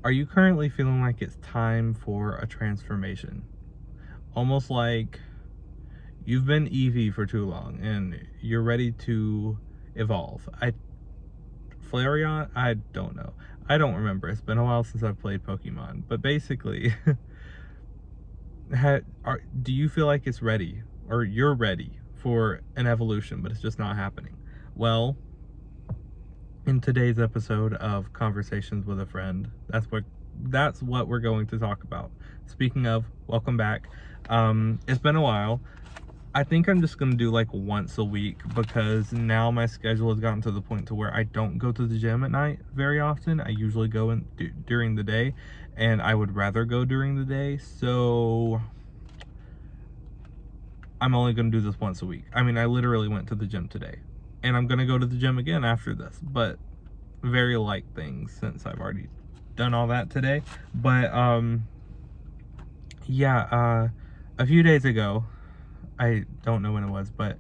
Are you currently feeling like it's time for a transformation? Almost like you've been Eevee for too long and you're ready to evolve. Flareon? I don't know. I don't remember. It's been a while since I've played Pokemon. But basically, do you feel like it's ready? Or you're ready for an evolution, but it's just not happening? Well, in today's episode of Conversations with a Friend, that's what we're going to talk about. Speaking of, welcome back. It's been a while. I think I'm just gonna do like once a week because now my schedule has gotten to the point to where I don't go to the gym at night very often. I usually go during the day, and I would rather go during the day. So I'm only gonna do this once a week. I mean, I literally went to the gym today, and I'm gonna go to the gym again after this, but very light things since I've already done all that today. But yeah, a few days ago, I don't know when it was, but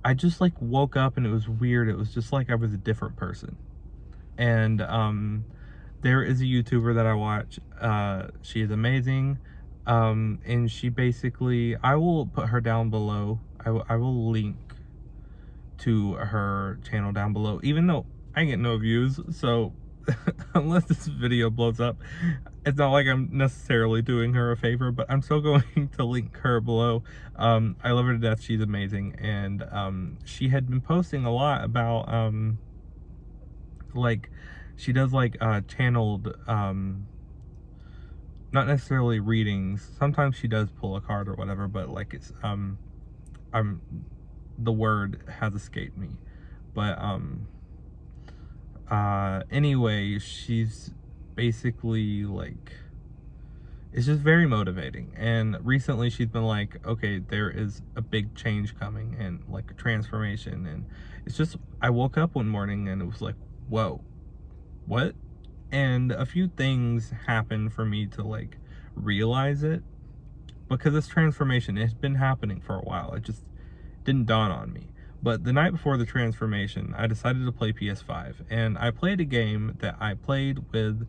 I just like woke up and it was weird. It was just like I was a different person. And there is a YouTuber that I watch. She is amazing. And she basically, I will put her down below. I will link to her channel down below, even though I get no views. So unless this video blows up, it's not like I'm necessarily doing her a favor, but I'm still going to link her below. I love her to death. She's amazing. And she had been posting a lot about like she does like channeled not necessarily readings. Sometimes she does pull a card or whatever, but like it's the word has escaped me. But anyway, she's basically like, it's just very motivating. And recently she's been like, okay, there is a big change coming and like a transformation. And it's just, I woke up one morning and it was like, whoa, what? And a few things happened for me to like realize it, because this transformation has been happening for a while. It just didn't dawn on me. But the night before the transformation, I decided to play PS5, and I played a game that I played with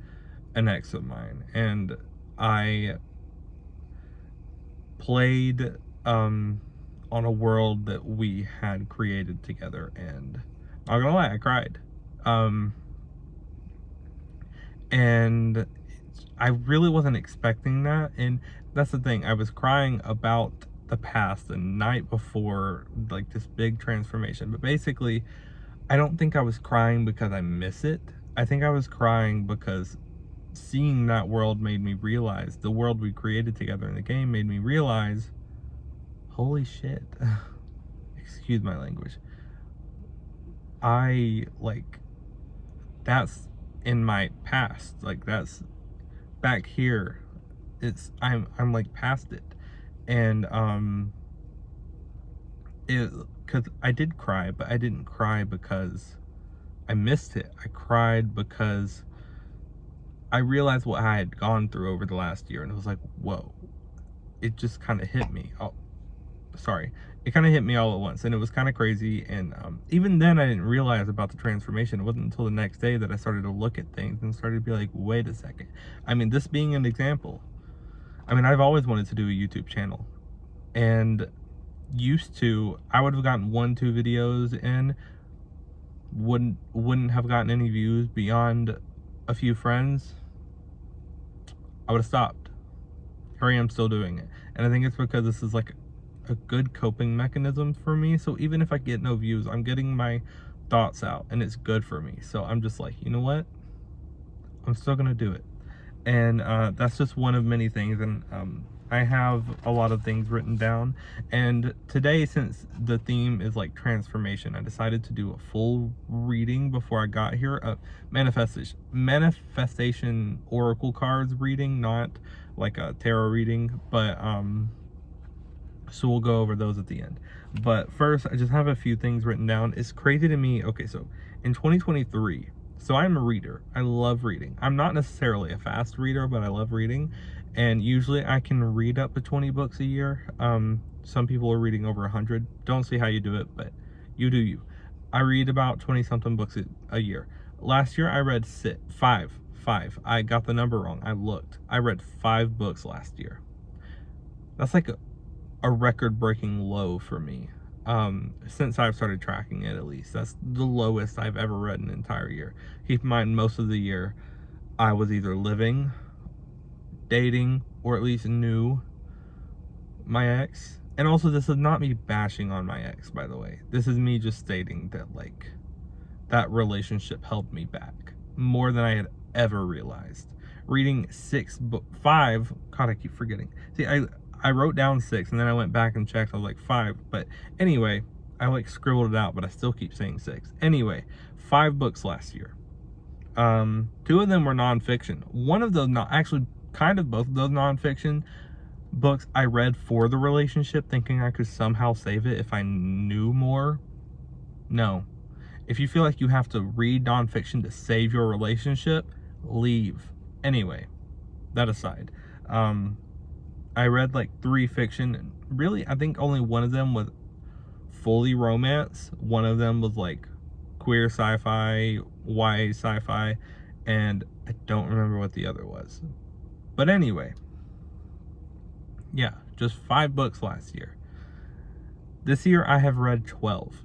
an ex of mine, and I played on a world that we had created together, and not gonna lie, I cried. And I really wasn't expecting that, and that's the thing. I was crying about the past the night before like this big transformation, but basically I don't think I was crying because I miss it. I think I was crying because seeing that world made me realize, the world we created together in the game made me realize, holy shit, excuse my language, I like, that's in my past, like that's back here. It's I'm like past it. And because I did cry, but I didn't cry because I missed it. I cried because I realized what I had gone through over the last year, and it was like, whoa, it just kind of hit me. Oh, sorry, it kind of hit me all at once, and it was kind of crazy. And even then I didn't realize about the transformation. It wasn't until the next day that I started to look at things and started to be like, wait a second. I mean, this being an example, I mean, I've always wanted to do a YouTube channel, and used to, I would have gotten 1-2 videos in, wouldn't have gotten any views beyond a few friends, I would have stopped. Here I am still doing it, and I think it's because this is like a good coping mechanism for me. So even if I get no views, I'm getting my thoughts out, and it's good for me. So I'm just like, you know what, I'm still gonna do it. And that's just one of many things. And I have a lot of things written down, and today, since the theme is like transformation, I decided to do a full reading before I got here. A manifestation oracle cards reading, not like a tarot reading, but so we'll go over those at the end. But first, I just have a few things written down. It's crazy to me. Okay, so in 2023, so I'm a reader. I love reading. I'm not necessarily a fast reader, but I love reading. And usually I can read up to 20 books a year. Some people are reading over 100. Don't see how you do it, but you do you. I read about 20 something books a year. Last year I read five 5. I got the number wrong. I looked. I read 5 books last year. That's like a record-breaking low for me. Since I've started tracking it, at least. That's the lowest I've ever read an entire year. Keep in mind, most of the year, I was either living, dating, or at least knew my ex. And also, this is not me bashing on my ex, by the way. This is me just stating that, like, that relationship held me back more than I had ever realized. Reading 5, God, I keep forgetting. See, I wrote down 6, and then I went back and checked. I was like 5, but anyway, I like scribbled it out, but I still keep saying 6. Anyway, 5 books last year. 2 of them were nonfiction. One of those, not actually, kind of both of those nonfiction books I read for the relationship, thinking I could somehow save it if I knew more. No. If you feel like you have to read nonfiction to save your relationship, leave. Anyway, that aside, I read like 3 fiction, and really, I think only one of them was fully romance. One of them was like queer sci-fi, YA sci-fi, and I don't remember what the other was. But anyway, yeah, just 5 books last year. This year I have read 12.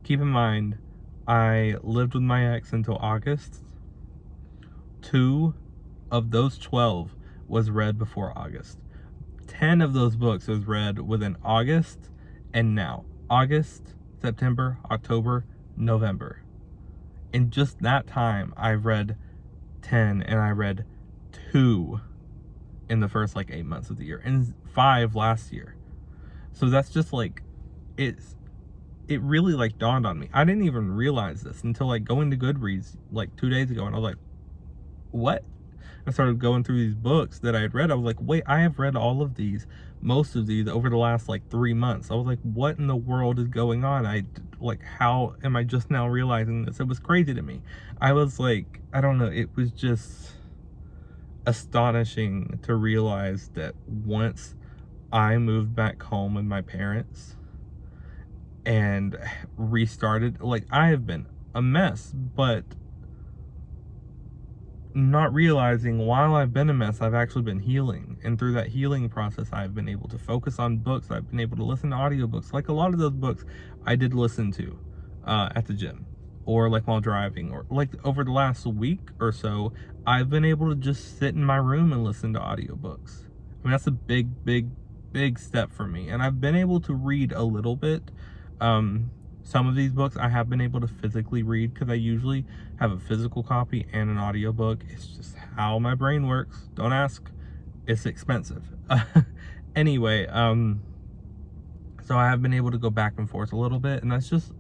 Keep in mind, I lived with my ex until August. 2 of those 12 was read before August. 10 of those books was read within August and now. August, September, October, November. In just that time, I read 10, and I read 2 in the first like 8 months of the year, and 5 last year. So that's just like, it really like dawned on me. I didn't even realize this until like going to Goodreads like 2 days ago, and I was like, what? I started going through these books that I had read. I was like, wait, I have read all of these, most of these, over the last like 3 months. I was like, what in the world is going on? How am I just now realizing this? It was crazy to me. I was like, I don't know, it was just astonishing to realize that once I moved back home with my parents and restarted, like, I have been a mess, but not realizing while I've been a mess, I've actually been healing. And through that healing process, I've been able to focus on books. I've been able to listen to audiobooks. Like a lot of those books I did listen to at the gym, or like while driving, or like over the last week or so, I've been able to just sit in my room and listen to audiobooks. I mean, that's a big step for me. And I've been able to read a little bit. Some of these books I have been able to physically read because I usually have a physical copy and an audiobook. It's just how my brain works. Don't ask. It's expensive. Anyway, so I have been able to go back and forth a little bit, and that's just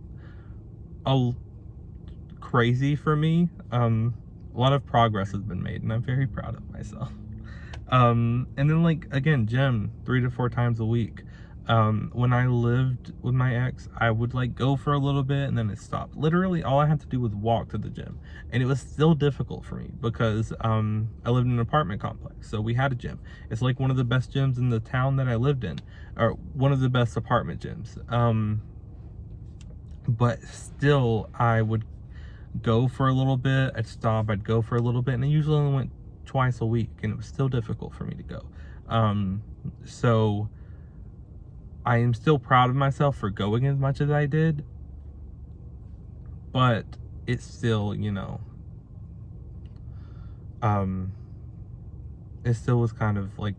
crazy for me. A lot of progress has been made, and I'm very proud of myself. And then, like, again, gym 3 to 4 times a week. When I lived with my ex, I would like go for a little bit and then it stopped. Literally all I had to do was walk to the gym, and it was still difficult for me because I lived in an apartment complex, so we had a gym. It's like one of the best gyms in the town that I lived in, or one of the best apartment gyms. But still, I would go for a little bit, I'd stop, I'd go for a little bit, and I usually only went twice a week, and it was still difficult for me to go. So I am still proud of myself for going as much as I did, but it's still, you know, it still was kind of like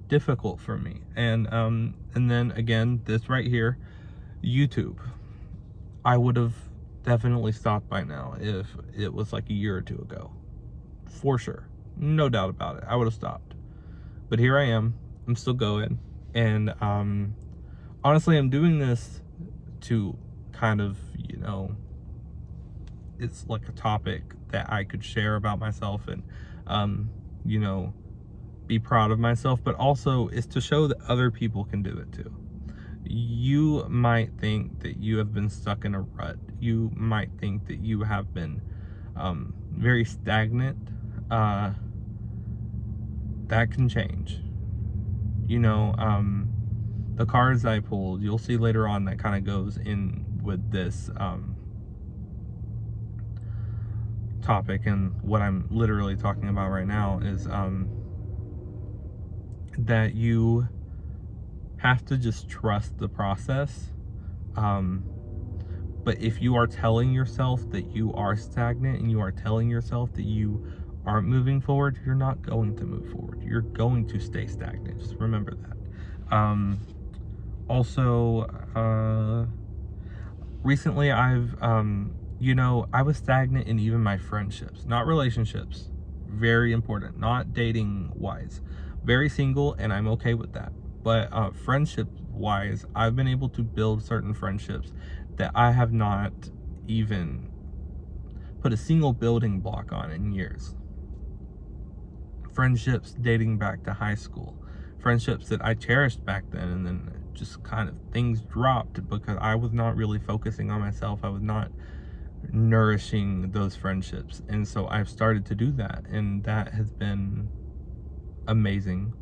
difficult for me. And then again, this right here, YouTube, I would have definitely stopped by now if it was like a year or 2 ago, for sure, no doubt about it. I would have stopped, but here I am. I'm still going. And honestly, I'm doing this to kind of, you know, it's like a topic that I could share about myself and, you know, be proud of myself, but also is to show that other people can do it too. You might think that you have been stuck in a rut. You might think that you have been very stagnant. That can change. You know, the cards I pulled, you'll see later on, that kind of goes in with this topic, and what I'm literally talking about right now, is that you have to just trust the process. But if you are telling yourself that you are stagnant and you are telling yourself that you aren't moving forward, you're not going to move forward. You're going to stay stagnant. Just remember that. Also, recently I was stagnant in even my friendships, not relationships. Very important. Not dating wise. Very single, and I'm okay with that. But friendship wise, I've been able to build certain friendships that I have not even put a single building block on in years. Friendships dating back to high school. Friendships that I cherished back then, and then just kind of things dropped because I was not really focusing on myself. I was not nourishing those friendships, and so I've started to do that, and that has been amazing.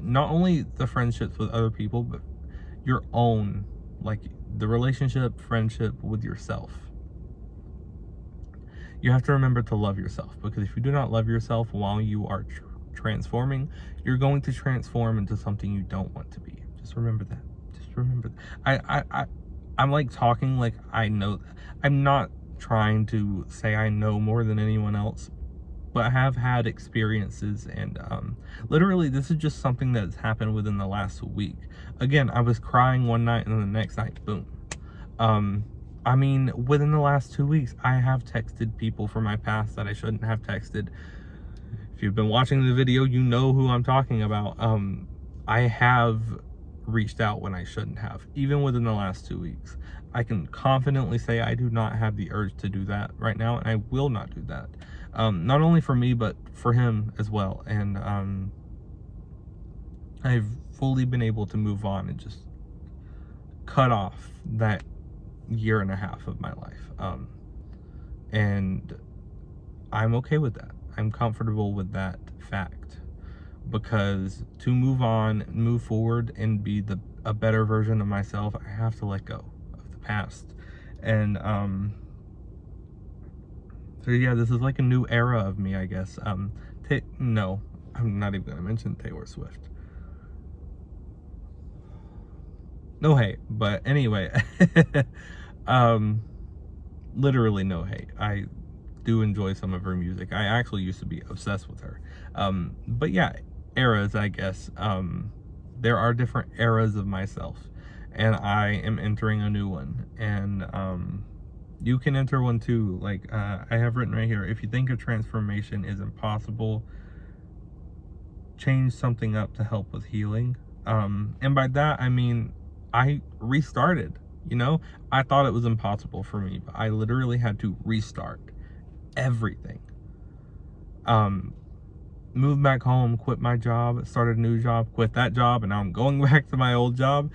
Not only the friendships with other people, but your own, like the relationship, friendship with yourself. You have to remember to love yourself, because if you do not love yourself while you are transforming, you're going to transform into something you don't want to be. Just remember that. Just remember that. I'm like talking like I know. I'm not trying to say I know more than anyone else, but I have had experiences, and literally this is just something that's happened within the last week. Again, I was crying one night, and then the next night, boom. I mean, within the last 2 weeks, I have texted people from my past that I shouldn't have texted. If you've been watching the video, you know who I'm talking about. I have reached out when I shouldn't have, even within the last 2 weeks. I can confidently say I do not have the urge to do that right now, and I will not do that. Not only for me, but for him as well. And I've fully been able to move on and just cut off that year and a half of my life. And I'm okay with that. I'm comfortable with that fact, because to move on, move forward, and be a better version of myself, I have to let go of the past. And so yeah, this is like a new era of me, I guess. No, I'm not even gonna mention Taylor Swift. No hate, but anyway, literally no hate. I do enjoy some of her music. I actually used to be obsessed with her. But yeah, eras, I guess. There are different eras of myself, and I am entering a new one. And you can enter one too. Like I have written right here, if you think a transformation is impossible, change something up to help with healing. And by that, I mean, I restarted. I thought it was impossible for me, but I literally had to restart everything. Moved back home, quit my job, started a new job, quit that job, and now I'm going back to my old job,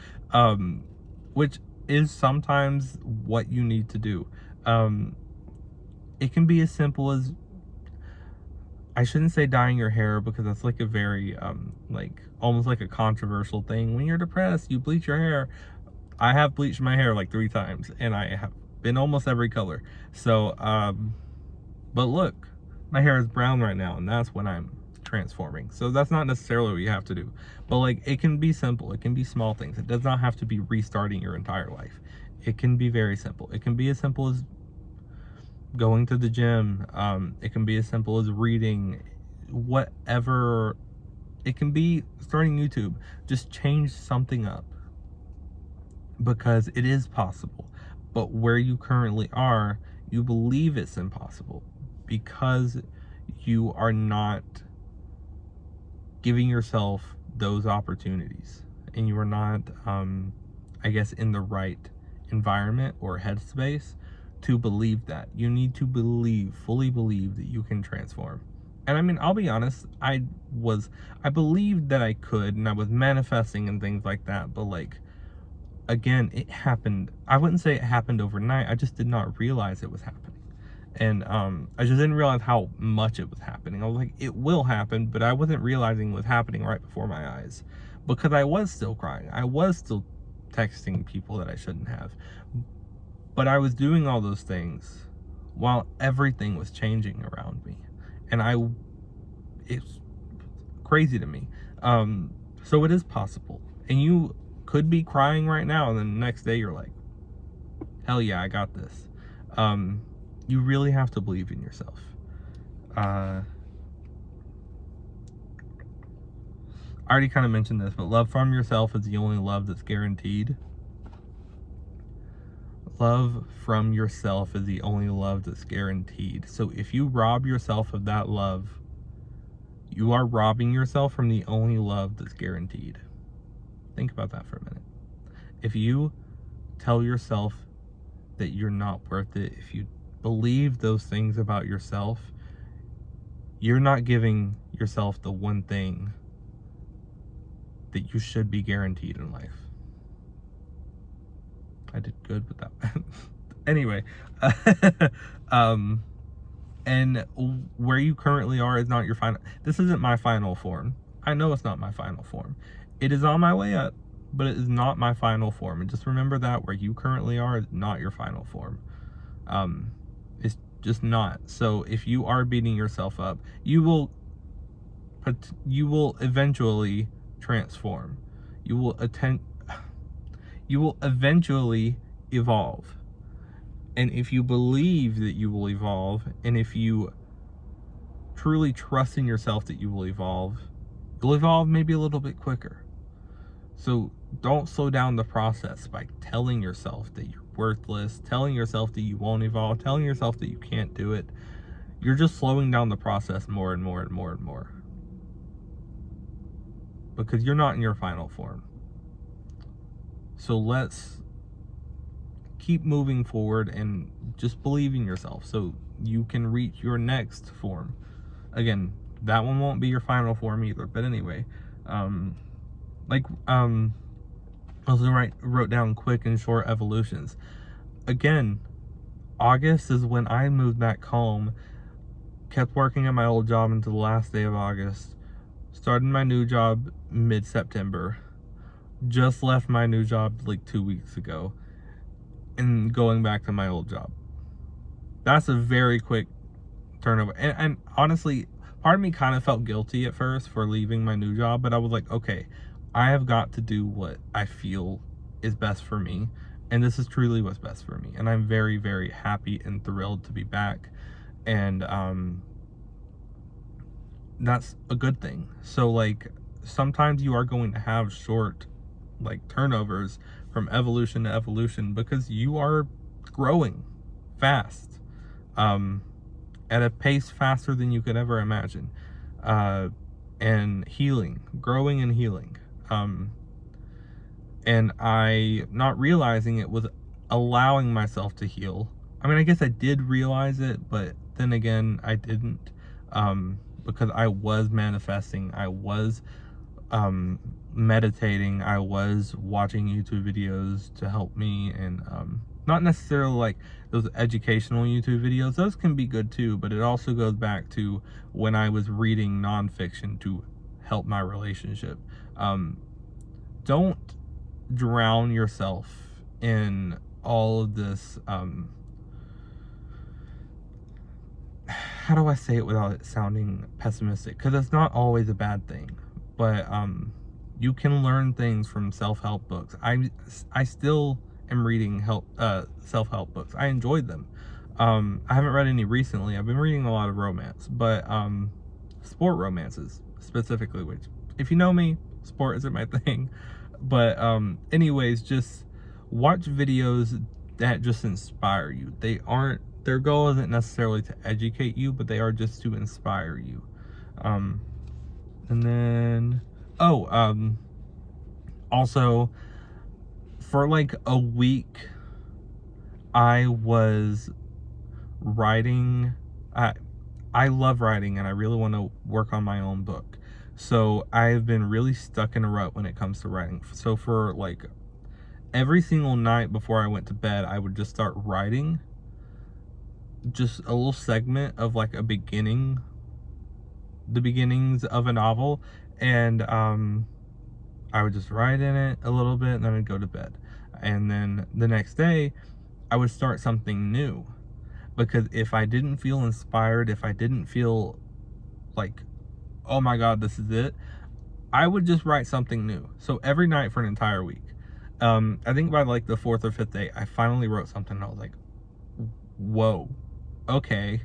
which is sometimes what you need to do. It can be as simple as, I shouldn't say dyeing your hair, because that's like a very like almost like a controversial thing. When you're depressed, you bleach your hair. I have bleached my hair like 3 times, and I have been almost every color. So but look, my hair is brown right now, and that's when I'm transforming. So that's not necessarily what you have to do, but like, it can be simple. It can be small things. It does not have to be restarting your entire life. It can be very simple. It can be as simple as going to the gym. It can be as simple as reading, whatever. It can be starting YouTube. Just change something up, because it is possible. But where you currently are, you believe it's impossible because you are not giving yourself those opportunities, and you are not, I guess, in the right environment or headspace to believe that. You need to fully believe that you can transform. And I mean, I'll be honest, I believed that I could, and I was manifesting and things like that, but like, again, it happened. I wouldn't say it happened overnight. I just did not realize it was happening. And I just didn't realize how much it was happening. I was like, it will happen, but I wasn't realizing it was happening right before my eyes, because I was still crying. I was still texting people that I shouldn't have. But I was doing all those things while everything was changing around me. And it's crazy to me. So it is possible. And you could be crying right now, and then the next day you're like, hell yeah, I got this. You really have to believe in yourself. I already kind of mentioned this, but love from yourself is the only love that's guaranteed. Love from yourself is the only love that's guaranteed. So if you rob yourself of that love, you are robbing yourself from the only love that's guaranteed. Think about that for a minute. If you tell yourself that you're not worth it, if you believe those things about yourself, you're not giving yourself the one thing that you should be guaranteed in life. I did good with that. Anyway, and where you currently are is not your final. This isn't my final form. I know it's not my final form. It is on my way up, but it is not my final form. And just remember that where you currently are is not your final form. It's just not. So if you are beating yourself up, you will eventually transform. You will eventually evolve. And if you believe that you will evolve, and if you truly trust in yourself that you will evolve, you'll evolve maybe a little bit quicker. So don't slow down the process by telling yourself that you're worthless, telling yourself that you won't evolve, telling yourself that you can't do it. You're just slowing down the process more and more and more and more. Because you're not in your final form. So let's keep moving forward and just believe in yourself so you can reach your next form. Again, that one won't be your final form either, but anyway, I also wrote down quick and short evolutions. Again, August is when I moved back home, kept working at my old job until the last day of August, started my new job mid-September, just left my new job like 2 weeks ago, and going back to my old job. That's a very quick turnover. And honestly, part of me kind of felt guilty at first for leaving my new job, but I was like, okay, I have got to do what I feel is best for me. And this is truly what's best for me. And I'm very, very happy and thrilled to be back. And that's a good thing. So like, sometimes you are going to have short like turnovers from evolution to evolution because you are growing fast, at a pace faster than you could ever imagine, and growing and healing. And I, not realizing it, was allowing myself to heal. I mean, I guess I did realize it, but then again, I didn't, because I was manifesting, I was meditating, I was watching YouTube videos to help me, and not necessarily like those educational YouTube videos. Those can be good too, but it also goes back to when I was reading nonfiction to help my relationship. Don't drown yourself in all of this, how do I say it without it sounding pessimistic? Because it's not always a bad thing, but you can learn things from self-help books. I still am reading self-help books. I enjoyed them. I haven't read any recently. I've been reading a lot of romance, but sport romances specifically, which, if you know me, sport isn't my thing. But anyways, just watch videos that just inspire you. Their goal isn't necessarily to educate you, but they are just to inspire you. And then also, for like a week, I was writing. I love writing, and I really want to work on my own book. So I've been really stuck in a rut when it comes to writing. So for like every single night before I went to bed, I would just start writing just a little segment of like the beginnings of a novel, and I would just write in it a little bit, and then I'd go to bed. And then the next day, I would start something new. Because if I didn't feel inspired, if I didn't feel like, oh my God, this is it, I would just write something new. So every night for an entire week. I think by like the fourth or fifth day, I finally wrote something and I was like, whoa, okay.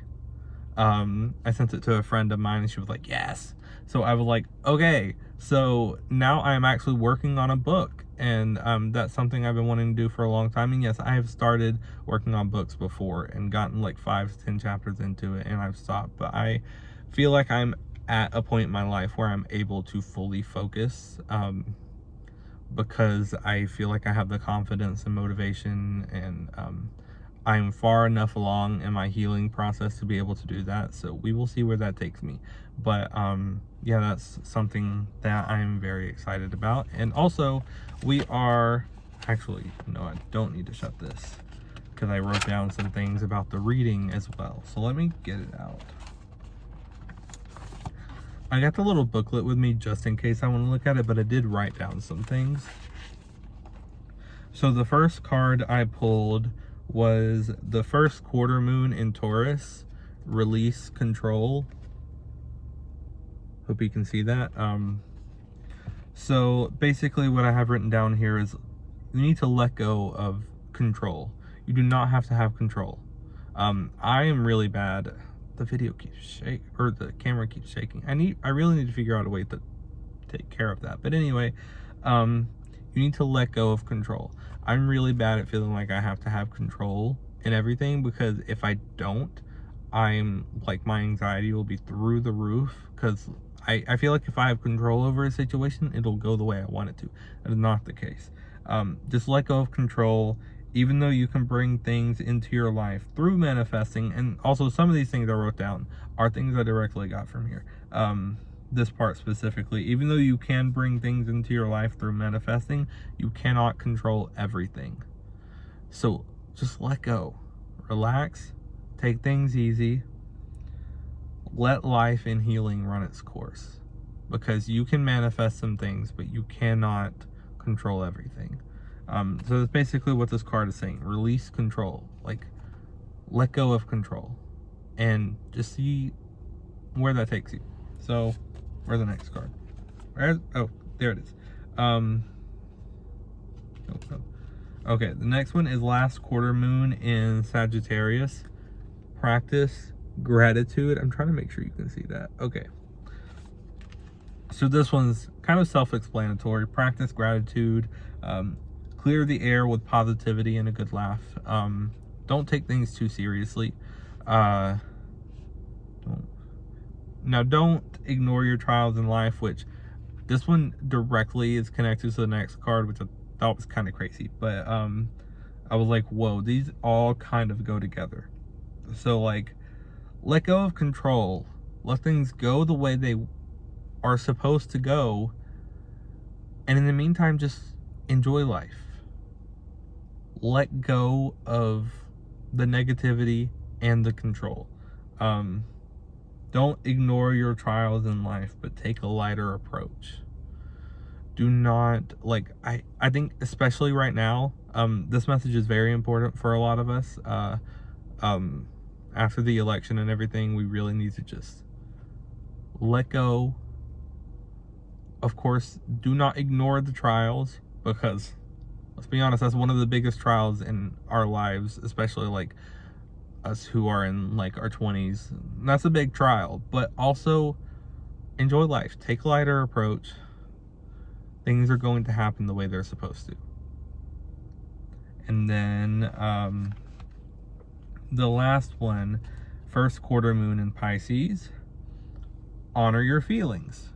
I sent it to a friend of mine and she was like, yes. So I was like, okay. So now I'm actually working on a book, and that's something I've been wanting to do for a long time. And yes, I have started working on books before and gotten like 5 to 10 chapters into it and I've stopped. But I feel like I'm at a point in my life where I'm able to fully focus, because I feel like I have the confidence and motivation, and I'm far enough along in my healing process to be able to do that. So we will see where that takes me. But yeah, that's something that I'm very excited about. And also, we are actually, no, I don't need to shut this because I wrote down some things about the reading as well. So let me get it out. I got the little booklet with me just in case I want to look at it, but I did write down some things. So the first card I pulled was the first quarter moon in Taurus, release control. Hope you can see that. So basically what I have written down here is you need to let go of control. You do not have to have control. I am really bad. The video keeps shaking, or the camera keeps shaking. I really need to figure out a way to take care of that. But anyway, you need to let go of control. I'm really bad at feeling like I have to have control in everything, because if I don't, I'm like, my anxiety will be through the roof, because I feel like if I have control over a situation, it'll go the way I want it to. That is not the case. Just let go of control. Even though you can bring things into your life through manifesting, and also some of these things I wrote down are things I directly got from here. This part specifically, even though you can bring things into your life through manifesting, you cannot control everything. So just let go, relax, take things easy, let life and healing run its course, because you can manifest some things, but you cannot control everything. So that's basically what this card is saying. Release control, like let go of control, and just see where that takes you. So where's the next card? Oh, there it is. Okay, the next one is last quarter moon in Sagittarius. Practice gratitude. I'm trying to make sure you can see that. Okay. So this one's kind of self-explanatory. Practice gratitude. Clear the air with positivity and a good laugh. Don't take things too seriously. Don't ignore your trials in life, which this one directly is connected to the next card, which I thought was kind of crazy. But I was like, whoa, these all kind of go together. So like, let go of control. Let things go the way they are supposed to go. And in the meantime, just enjoy life. Let go of the negativity and the control. Don't ignore your trials in life, but take a lighter approach. Do not, like, I think especially right now, this message is very important for a lot of us. After the election and everything, we really need to just let go. Of course, do not ignore the trials, because let's be honest, that's one of the biggest trials in our lives, especially like us who are in like our 20s. That's a big trial, but also enjoy life. Take a lighter approach. Things are going to happen the way they're supposed to. And then the last one, first quarter moon in Pisces. Honor your feelings.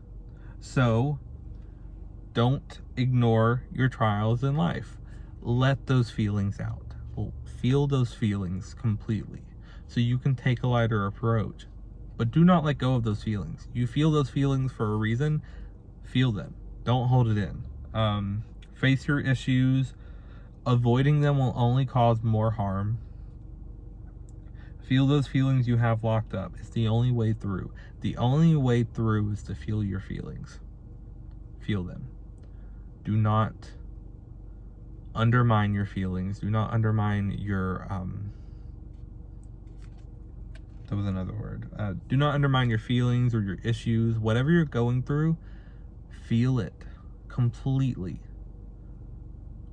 So don't ignore your trials in life. Let those feelings out. Feel those feelings completely, so you can take a lighter approach. But do not let go of those feelings. You feel those feelings for a reason. Feel them. Don't hold it in. Face your issues. Avoiding them will only cause more harm. Feel those feelings you have locked up. It's the only way through. The only way through is to feel your feelings. Feel them. Do not undermine your feelings. Do not undermine your That was another word. Do not undermine your feelings or your issues. Whatever you're going through, feel it completely.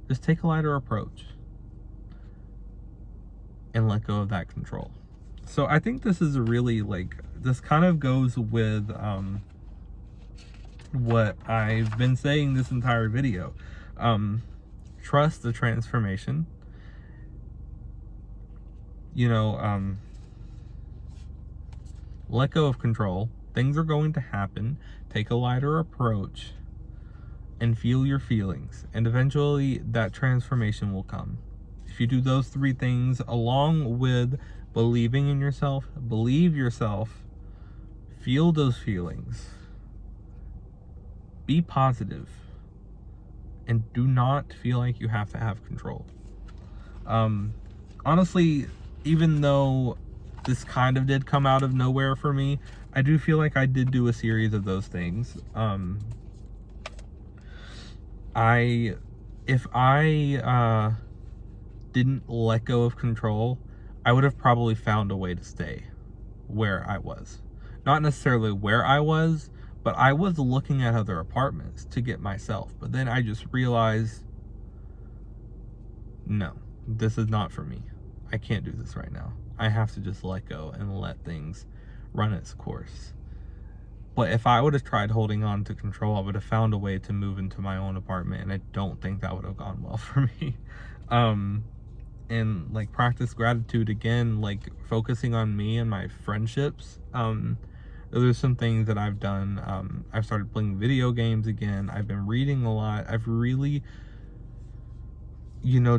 Just take a lighter approach and let go of that control. So I think this is really like, this kind of goes with what I've been saying this entire video. Trust the transformation. You know, let go of control. Things are going to happen. Take a lighter approach and feel your feelings. And eventually that transformation will come. If you do those three things along with believing in yourself, believe yourself, feel those feelings, be positive, and do not feel like you have to have control. Honestly, even though this kind of did come out of nowhere for me, I do feel like I did do a series of those things. If I didn't let go of control, I would have probably found a way to stay where I was. Not necessarily where I was, but I was looking at other apartments to get myself. But then I just realized, no, this is not for me. I can't do this right now. I have to just let go and let things run its course. But if I would have tried holding on to control, I would have found a way to move into my own apartment, and I don't think that would have gone well for me. And like, practice gratitude again, like focusing on me and my friendships. There's some things that I've done. I've started playing video games again. I've been reading a lot. I've really,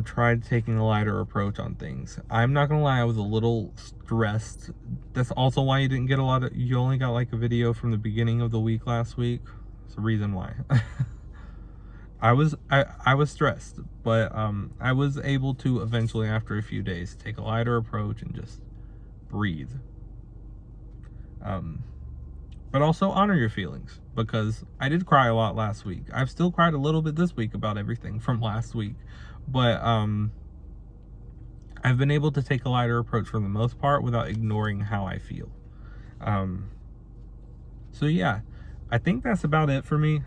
tried taking a lighter approach on things. I'm not gonna lie, I was a little stressed. That's also why you only got like a video from the beginning of the week last week. It's the reason why. I was stressed, but I was able to eventually, after a few days, take a lighter approach and just breathe. But also honor your feelings, because I did cry a lot last week. I've still cried a little bit this week about everything from last week, but I've been able to take a lighter approach for the most part without ignoring how I feel. So yeah, I think that's about it for me.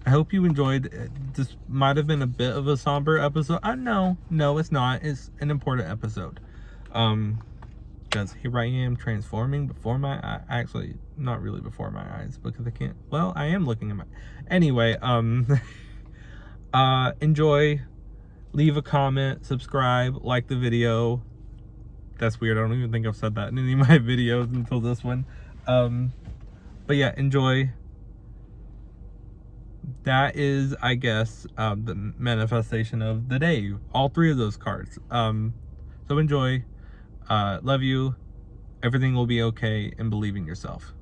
I hope you enjoyed. This might have been a bit of a somber episode. No, it's not. It's an important episode. Because here I am transforming before my eye. Actually, not really before my eyes, because I can't. Well, I am looking at my. Anyway, enjoy. Leave a comment, subscribe, like the video. That's weird. I don't even think I've said that in any of my videos until this one. But yeah, enjoy. That is, I guess, the manifestation of the day. All three of those cards. So enjoy. Love you. Everything will be okay, and believe in yourself.